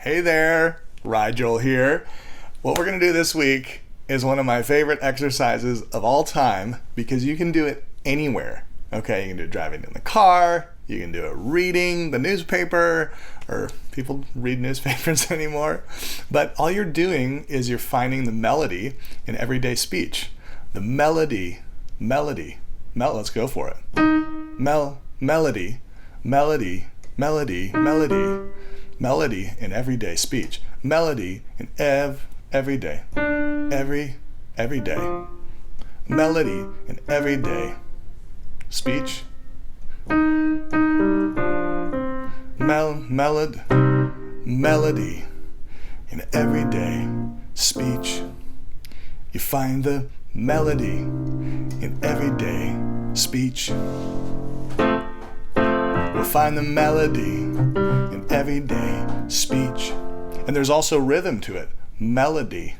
Hey there, Rigel here. What we're going to do this week is one of my favorite exercises of all time because you can do it anywhere. Okay, you can do it driving in the car, you can do it reading the newspaper, or people read newspapers anymore. But all you're doing is you're finding the melody in everyday speech. The melody, let's go for it. Melody in everyday speech. Melody in every day. Every day. Melody in everyday speech. Melody in everyday speech. You find the melody in everyday speech. We'll find the melody in everyday speech. And there's also rhythm to it. Melody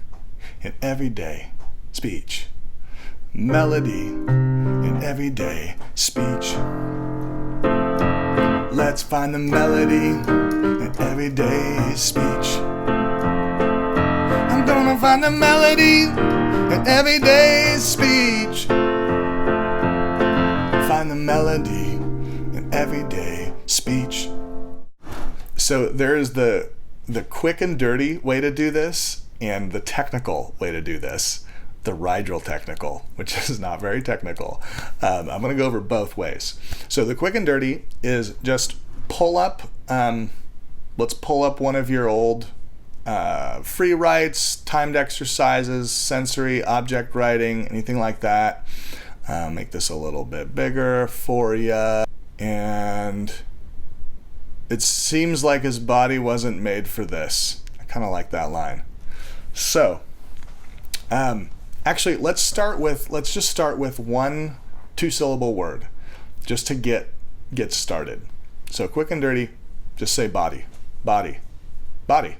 in everyday speech. Melody in everyday speech. Let's find the melody in everyday speech. I'm gonna find the melody in everyday speech. Find the melody in everyday speech. So there's the quick and dirty way to do this and the technical way to do this. The Rigel technical, which is not very technical. I'm going to go over both ways. So the quick and dirty is just pull up, let's pull up one of your old free writes, timed exercises, sensory object writing, anything like that. Make this a little bit bigger for you. And it seems like his body wasn't made for this. I kind of like that line. So, actually, let's just start with one 2-syllable word, just to get started. So quick and dirty, just say body, body, body,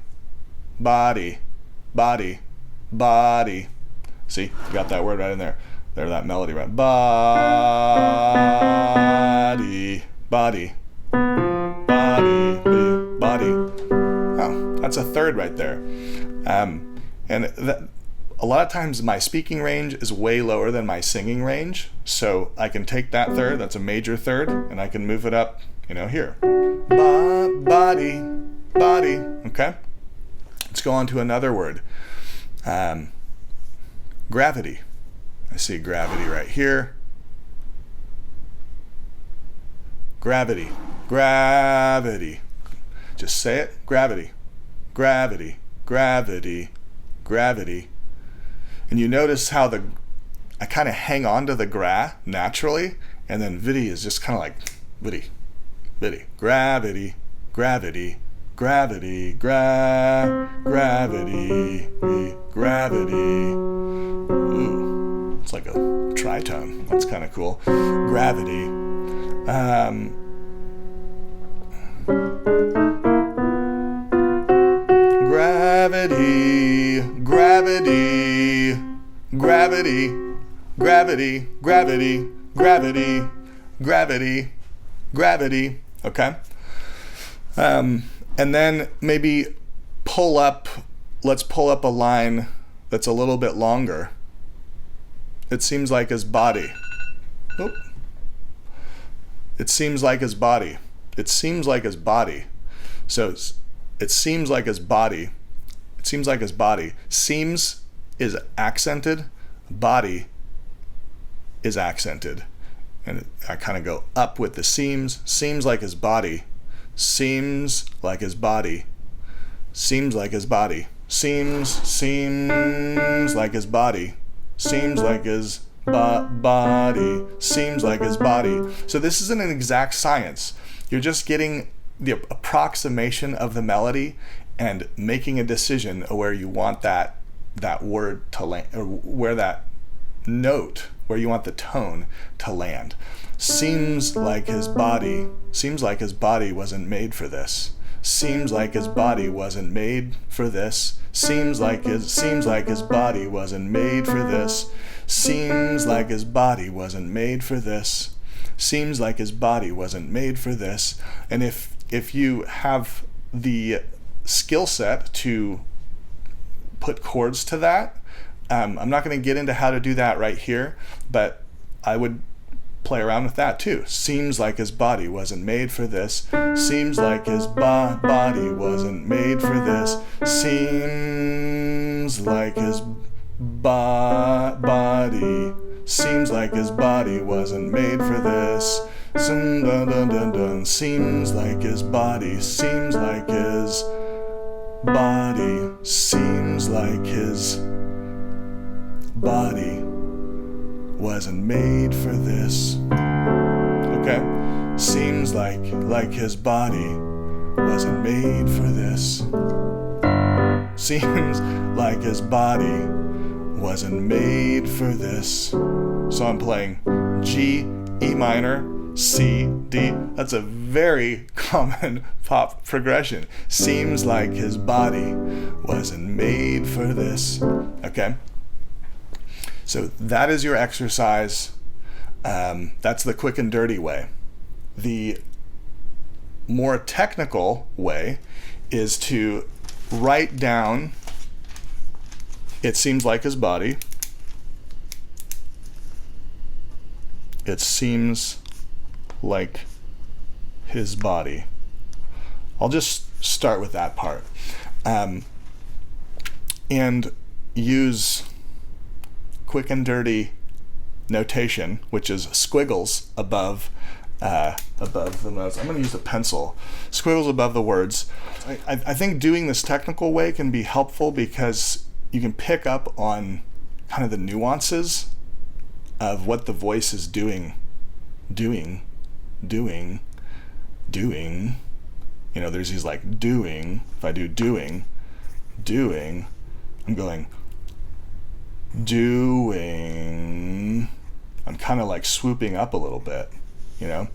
body, body, body. See, you got that word right in there. There's that melody right. Body, body, body, body. Oh, that's a third right there. And that, a lot of times my speaking range is way lower than my singing range, so I can take that third, that's a major third, and I can move it up, here. Body, body, okay? Let's go on to another word. Gravity. I see gravity right here. Gravity, gravity. Just say it, gravity, gravity, gravity, gravity. And you notice how I kind of hang on to the gra naturally, and then viddy is just kind of like viddy, viddy, gravity, gravity, gravity, gravity, gravity. Ooh, it's like a tritone. That's kind of cool. Gravity. Gravity, gravity, gravity, gravity, gravity, gravity, gravity, gravity. Okay. And then maybe let's pull up a line that's a little bit longer. It seems like his body. Oop. It seems like his body. It seems like his body. So it seems like his body. It seems like his body. Seems is accented. Body is accented. And I kind of go up with the seems. Seems like his body. Seems like his body. Seems like his body. Seems like his body. Seems like his body. Seems like his body. So this isn't an exact science. You're just getting the approximation of the melody and making a decision where you want that word to land, or where that note, where you want the tone to land. Seems like his body wasn't made for this. Seems like his body wasn't made for this. Seems like his body wasn't made for this. Seems like his body wasn't made for this. Seems like his body wasn't made for this. And if you have the skill set to put chords to that. I'm not going to get into how to do that right here, but I would play around with that too. Seems like his body wasn't made for this. Seems like his body wasn't made for this. Seems like his body. Seems like his body wasn't made for this. Dun, dun, dun, dun. Seems like his body. Seems like his body. Seems like his body wasn't made for this. Okay? Seems like his body wasn't made for this. Seems like his body wasn't made for this. So I'm playing G, E minor, C, D. That's a very common pop progression. Seems like his body wasn't made for this. Okay? So that is your exercise. That's the quick and dirty way. The more technical way is to write down, it seems like his body. It seems like his body. I'll just start with that part. And use quick and dirty notation, which is squiggles above the notes. I'm going to use a pencil. Squiggles above the words. I think doing this technical way can be helpful because you can pick up on kind of the nuances of what the voice is doing. You know, there's these like doing. If I do doing, I'm going doing. I'm kind of like swooping up a little bit, you know?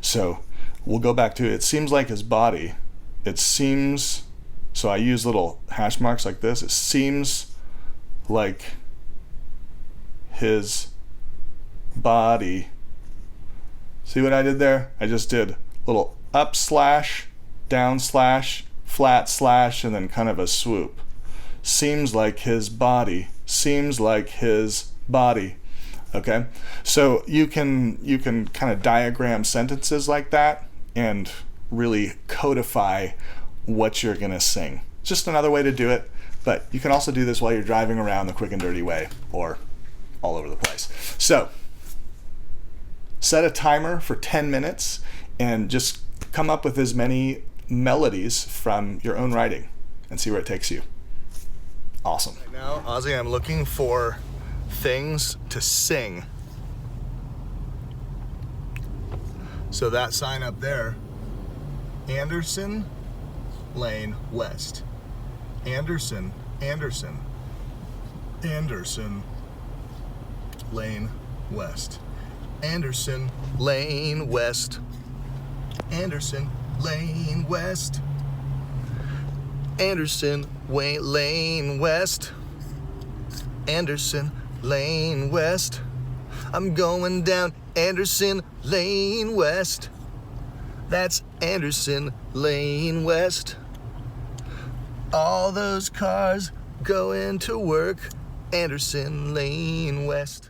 So we'll go back to it seems like his body. It seems, so I use little hash marks like this. It seems like his body. See what I did there? I just did little up slash, down slash, flat slash, and then kind of a swoop. Seems like his body. Seems like his body. Okay? So you can kind of diagram sentences like that and really codify what you're going to sing. It's just another way to do it, but you can also do this while you're driving around the quick and dirty way or all over the place. So set a timer for 10 minutes and just come up with as many melodies from your own writing and see where it takes you. Awesome. Right now, Ozzy, I'm looking for things to sing. So that sign up there, Anderson Lane West. Anderson Lane West. Anderson Lane West. Anderson Lane West. Anderson Lane West. Anderson Lane West. I'm going down Anderson Lane West. That's Anderson Lane West. All those cars going to work. Anderson Lane West.